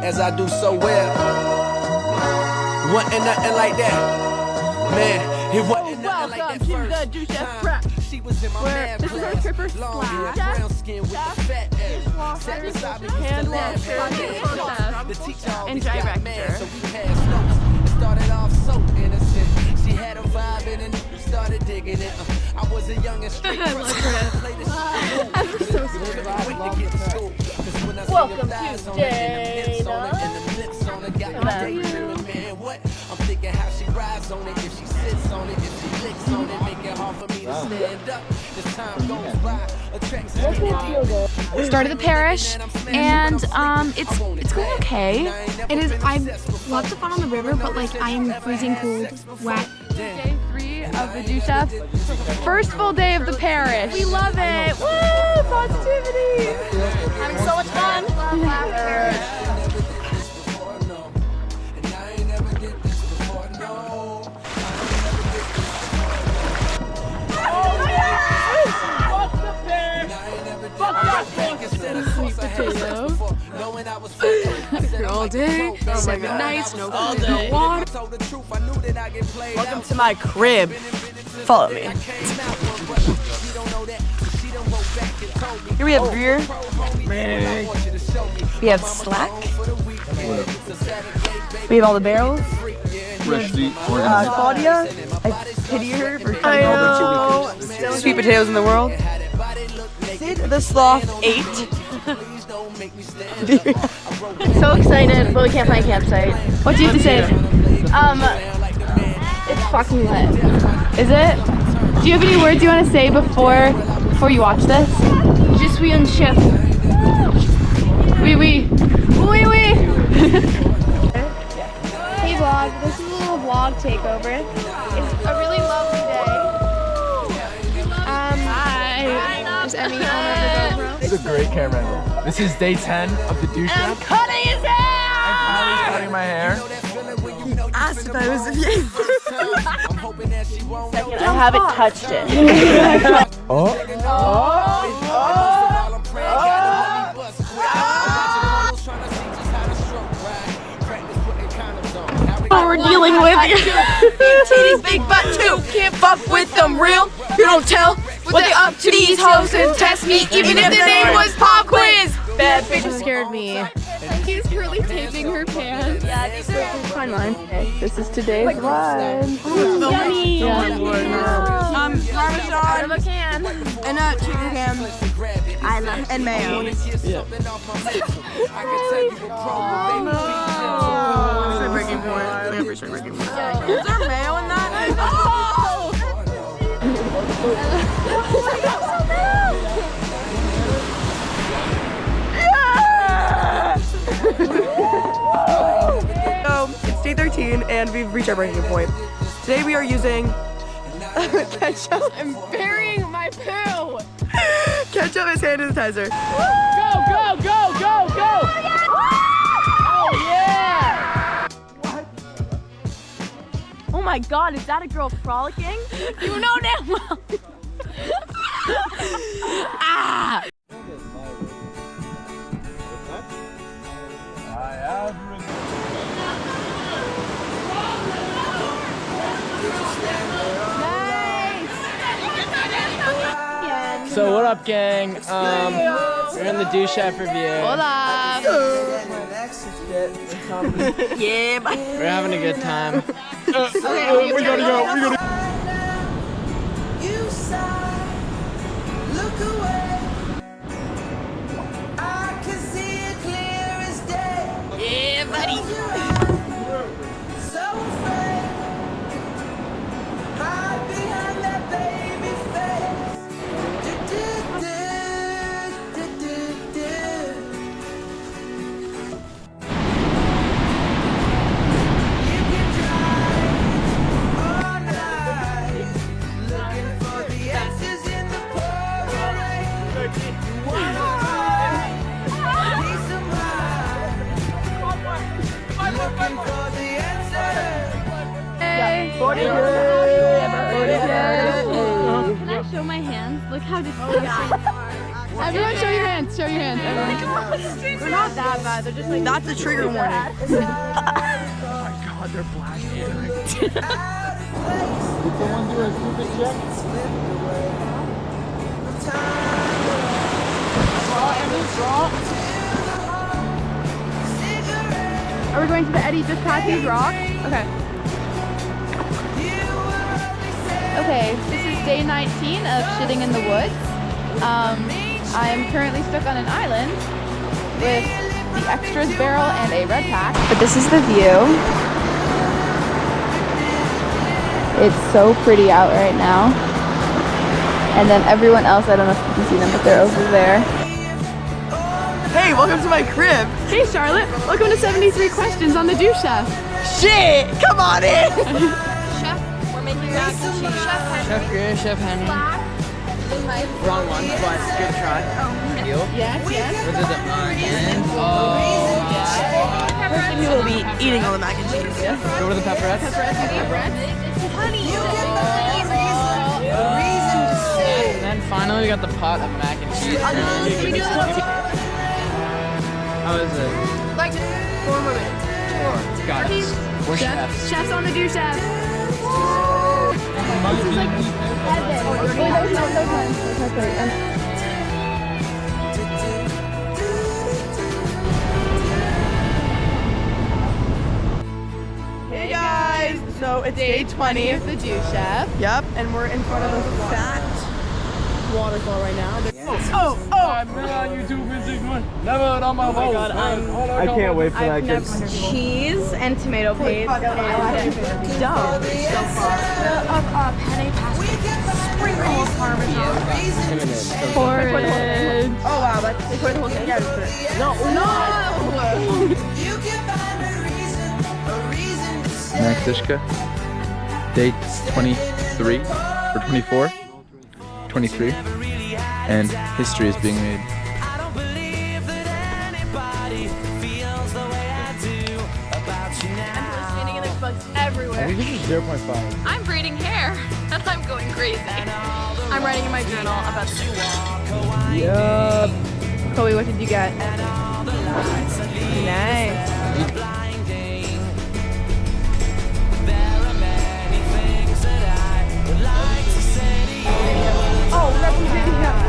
as I do so well. Wasn't nothing like that, man. It wasn't nothing like that first the duchef prep. She was in my man This is our tripper slash brown skin with the fat hand washer, and director. So we passed notes. It started off so innocent. She had a vibe and then started digging it. I was a young and straight person. Welcome to Dana. I'm thinking how she rides on it, if she sits on it, if she licks on it, make it hard for me to stand up. As time goes by, attracts We started the parish, and it's going okay. It is. I've lots of fun on the river, but like I'm freezing cold, wet. Day 3 of the duchef. First full day of the parish. We love it. Woo! Positivity. Having so much fun. Sweet potato. All day, 7 nights, no food, no water. Welcome to my crib. Follow me. Here we have beer. We have slack. We have all the barrels. Claudia, I pity her for trying all the sweet potatoes in the world. Sid the Sloth ate. I'm so excited, but we can't find a campsite. What do you have to say? It's fucking lit. Is it? Do you have any words you want to say before you watch this? Je suis un chef. Oui, oui. Oui, oui. Hey vlog, this is a little vlog takeover. It's a really lovely day. Hi. Is Emmy on the GoPro? This is a great camera angle. This is day 10 of the duchef. I'm cutting his hair! And Kylie's cutting my hair. Asked if I was a I haven't touched it. What we're dealing with. Titties, big butt too. Can't fuck with them real. You don't tell what they up to these hoes and test me even if the name was Pop Quiz. Bad bitch Scared me. He's currently taping her pants. Yeah, these are fine line. Okay, this is today's one. Yummy. Parmesan A can. and chicken ham. I love and mayo. Yeah. Breaking point. Is there mayo in that? So it's day 13 and we've reached our breaking point. Today we are using ketchup. I'm burying my poo. Ketchup as hand sanitizer. Go, go, go, go, go. Oh, yeah. Oh my god, is that a girl frolicking? You know damn well. Ah! So what up, gang? We're in the duchef review. Hola. Yeah, bye. We're having a good time. We gotta go. We gotta. You sigh, look away. I can see it clear as day. Yeah, buddy. So afraid, hide behind that baby face. You can drive all night, looking for the answers in the pouring rain. Wanna find peace of mind, looking for the answers. Hey. Forty good. Can I show my hands? Look how disgusting. Everyone show your hands. Show your hands. Everyone. They're not that bad. They're just like. That's a trigger warning. Oh my god, they're black earrings. Did someone do a stupid check? Are we going to the Eddie just past these rocks? Okay. Okay, this is day 19 of shitting in the woods. I am currently stuck on an island with the extras barrel and a red pack. But this is the view. It's so pretty out right now. And then everyone else, I don't know if you can see them, but they're over there. Hey, welcome to my crib. Hey Charlotte, welcome to 73 Questions on the duchef. Shit, come on in. Chef, we're making mac and cheese. Chef Greer, Chef Henry. Wrong one, but good try. You? Yes, yes. Was it the onions? Oh You will be eating all the mac and cheese. my. Go to the pepperettes. And then finally we got the pot of mac and cheese. How is it? Like 4 more minutes. Got it. We're chefs. Chefs on the duchef. Hey guys, so it's day 20 of the duchef. Yep, and we're in front of a fat waterfall right now. Never on my phone. I can't wait for that kid. Cheese and tomato paste and dough so far. Penne pasta, sprinkle of parmesan. Porridge. Oh wow, that's they put the whole thing. Yeah, just put it. No. Maxishka, day 23 or 24, 23, and history is being made. Standing and there's bugs everywhere. We give you 0.5. I'm braiding hair and I'm going crazy. I'm writing in my journal about the day. Yup. Chloe, what did you get? Nice. Oh, representing him.